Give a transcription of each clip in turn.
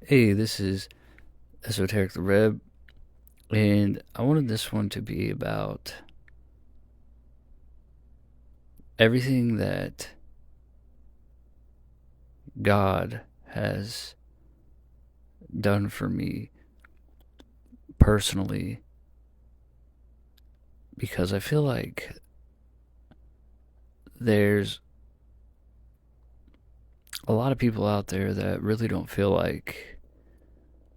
Hey, this is Esoteric the Reb, and I wanted this one to be about everything that God has done for me personally, because I feel like there's a lot of people out there that really don't feel like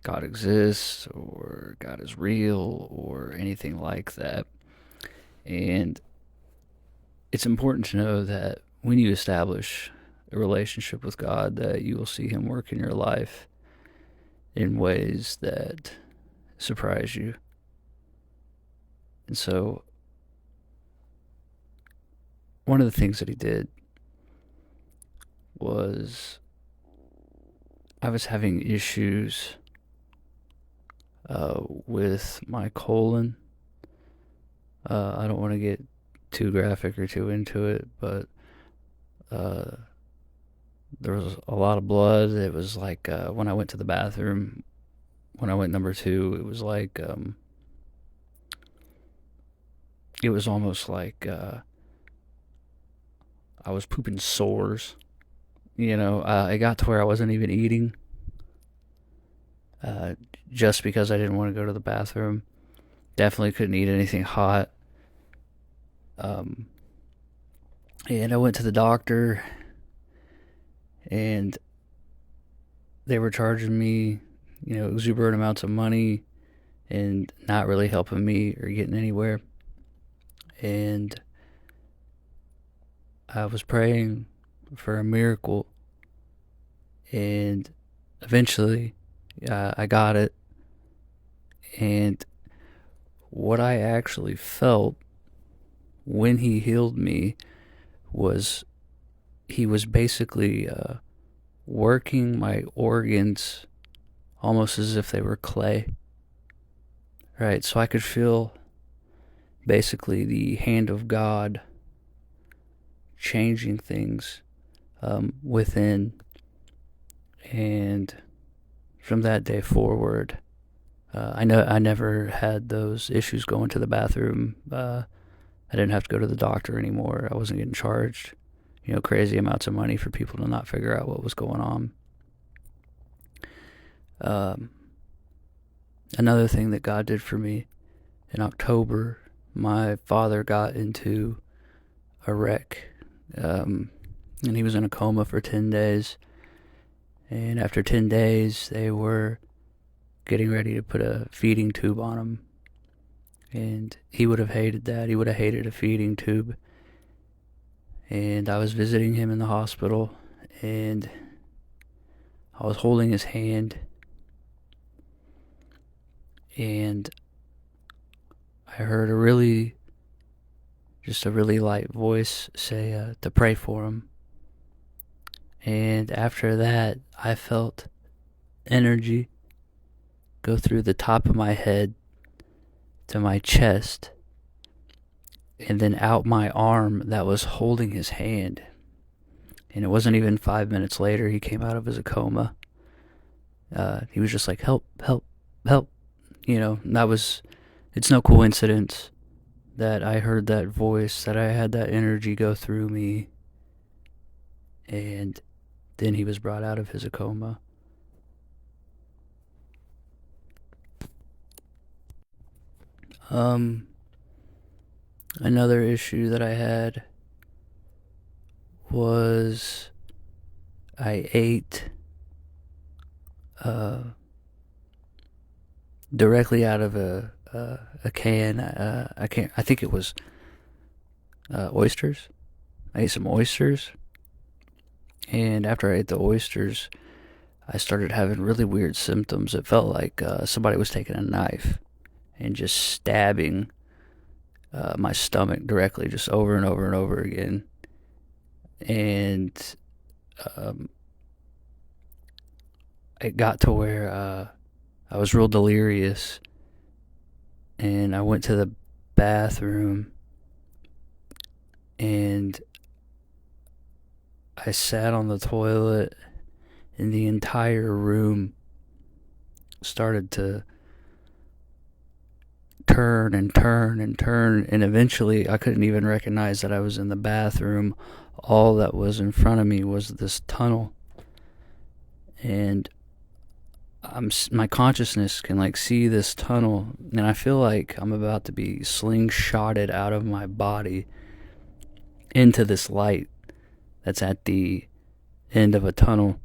God exists or God is real or anything like that. And it's important to know that when you establish a relationship with God, that you will see Him work in your life in ways that surprise you. And so, one of the things that He did was I was having issues with my colon. I don't want to get too graphic or too into it, but uh, there was a lot of blood. It was like when I went to the bathroom, when I went number two, it was like it was almost like I was pooping sores. It got to where I wasn't even eating uh, just because I didn't want to go to the bathroom. Definitely couldn't eat anything hot. Um, and I went to the doctor, and they were charging me, exuberant amounts of money and not really helping me or getting anywhere. And I was praying for a miracle, and eventually I got it. And what I actually felt when he healed me was he was basically working my organs almost as if they were clay. Right? So I could feel basically the hand of God changing things within. And from that day forward, I know I never had those issues going to the bathroom. I didn't have to go to the doctor anymore. I wasn't getting charged, crazy amounts of money for people to not figure out what was going on. Um, Another thing that God did for me in October, my father got into a wreck, and he was in a coma for 10 days. And after 10 days, they were getting ready to put a feeding tube on him. And he would have hated that. He would have hated a feeding tube. And I was visiting him in the hospital, and I was holding his hand, and I heard just a really light voice say to pray for him. And after that, I felt energy go through the top of my head to my chest, and then out my arm that was holding his hand. And it wasn't even 5 minutes later, he came out of his coma. He was just like, help, help, help. It's no coincidence that I heard that voice, that I had that energy go through me, and then he was brought out of his coma. Um, Another issue that I had was I ate uh, directly out of a can. I can't. I think it was oysters. I ate some oysters, and after I ate the oysters, I started having really weird symptoms. It felt like somebody was taking a knife and just stabbing my stomach directly, just over and over and over again. And um, it got to where I was real delirious, and I went to the bathroom, and I sat on the toilet, and the entire room started to turn and turn and turn, and eventually I couldn't even recognize that I was in the bathroom. All that was in front of me was this tunnel, and my consciousness can like see this tunnel, and I feel like I'm about to be slingshotted out of my body into this light that's at the end of a tunnel.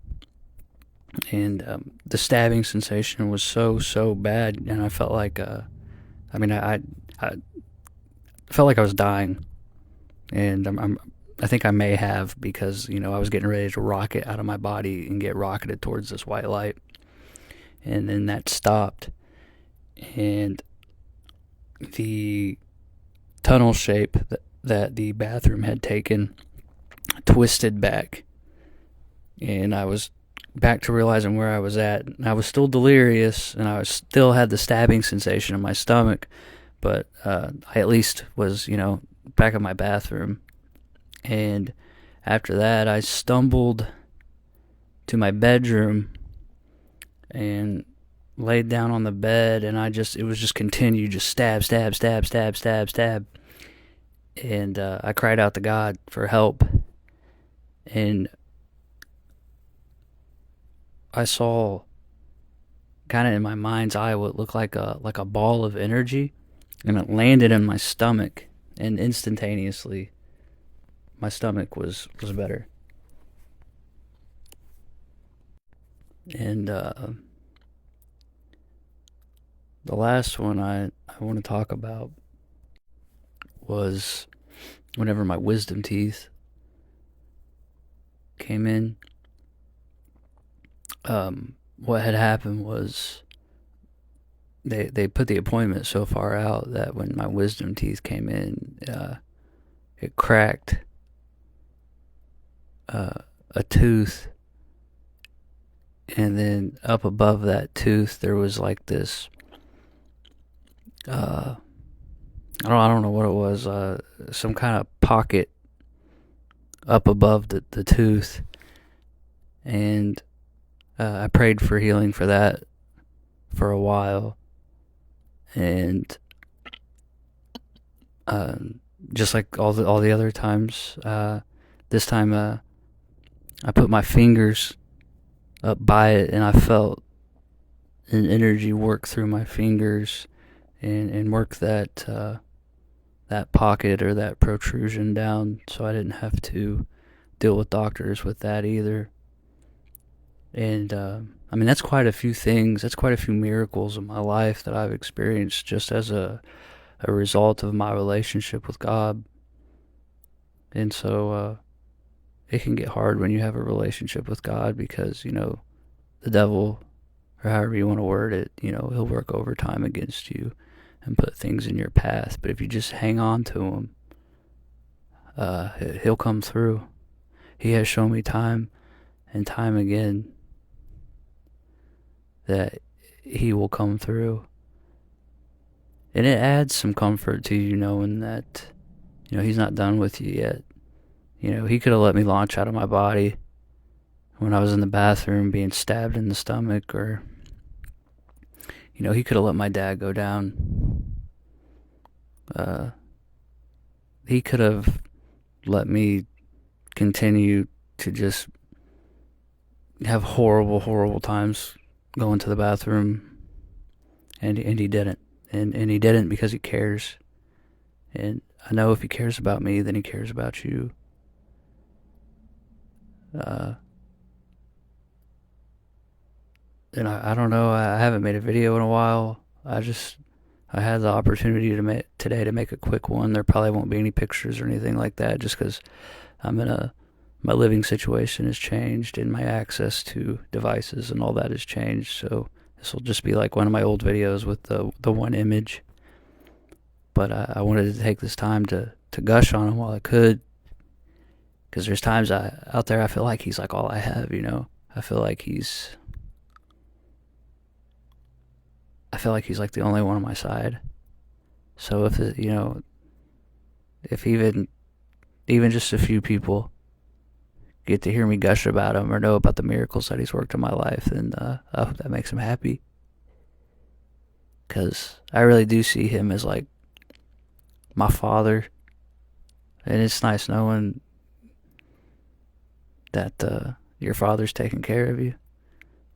And the stabbing sensation was so bad, and I felt like I felt like I was dying, and I think I may have, because I was getting ready to rocket out of my body and get rocketed towards this white light, and then that stopped, and the tunnel shape that the bathroom had taken twisted back, and I was back to realizing where I was at. And I was still delirious, and I still had the stabbing sensation in my stomach, but I at least was, back in my bathroom. And after that, I stumbled to my bedroom and laid down on the bed, and it was just continued, just stab, stab, stab, stab, stab, stab. And I cried out to God for help, and I saw, kind of in my mind's eye, what looked like a ball of energy, and it landed in my stomach, and instantaneously my stomach was better. And the last one I want to talk about was whenever my wisdom teeth came in. What had happened was they put the appointment so far out that when my wisdom teeth came in, it cracked a tooth, and then up above that tooth there was like this I don't know what it was, some kind of pocket up above the tooth, and I prayed for healing for that for a while, and just like all the other times, this time I put my fingers up by it, and I felt an energy work through my fingers and work that pocket or that protrusion down, so I didn't have to deal with doctors with that either. And that's quite a few things. That's quite a few miracles in my life that I've experienced just as a result of my relationship with God. And so it can get hard when you have a relationship with God, because the devil, or however you want to word it, he'll work overtime against you and put things in your path. But if you just hang on to him, he'll come through. He has shown me time and time again that he will come through. And it adds some comfort to you knowing that, he's not done with you yet. He could have let me launch out of my body when I was in the bathroom being stabbed in the stomach, or, he could have let my dad go down. He could have let me continue to just have horrible, horrible times going to the bathroom, and he didn't. And he didn't because he cares. And I know if he cares about me, then he cares about you. And I don't know, I haven't made a video in a while. I had the opportunity today to make a quick one. There probably won't be any pictures or anything like that, just because my living situation has changed, and my access to devices and all that has changed. So this will just be like one of my old videos with the one image. But I wanted to take this time to gush on him while I could, because there's times out there I feel like he's like all I have. I feel like he's like the only one on my side. So if even just a few people get to hear me gush about him or know about the miracles that he's worked in my life, then I hope that makes him happy. because I really do see him as like my father, and it's nice knowing that your father's taking care of you.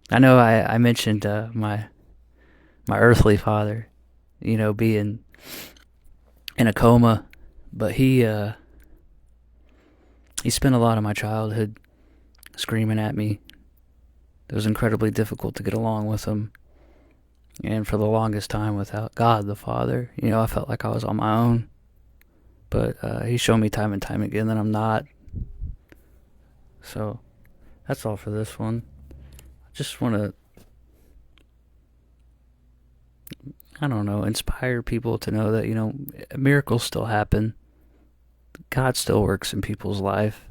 I know I mentioned my earthly father, being in a coma, but he spent a lot of my childhood screaming at me. It was incredibly difficult to get along with him. And for the longest time without God the Father, I felt like I was on my own. But he showed me time and time again that I'm not. So that's all for this one. I just want to, I don't know, inspire people to know that, miracles still happen. God still works in people's life.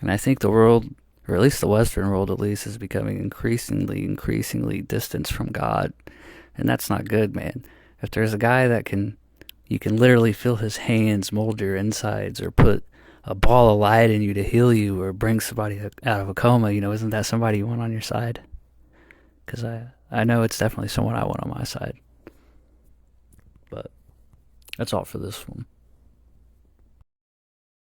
And I think the world, or at least the Western world at least, is becoming increasingly distant from God. And that's not good, man. If there's a guy you can literally feel his hands mold your insides or put a ball of light in you to heal you or bring somebody out of a coma, isn't that somebody you want on your side? Because I know it's definitely someone I want on my side. But that's all for this one.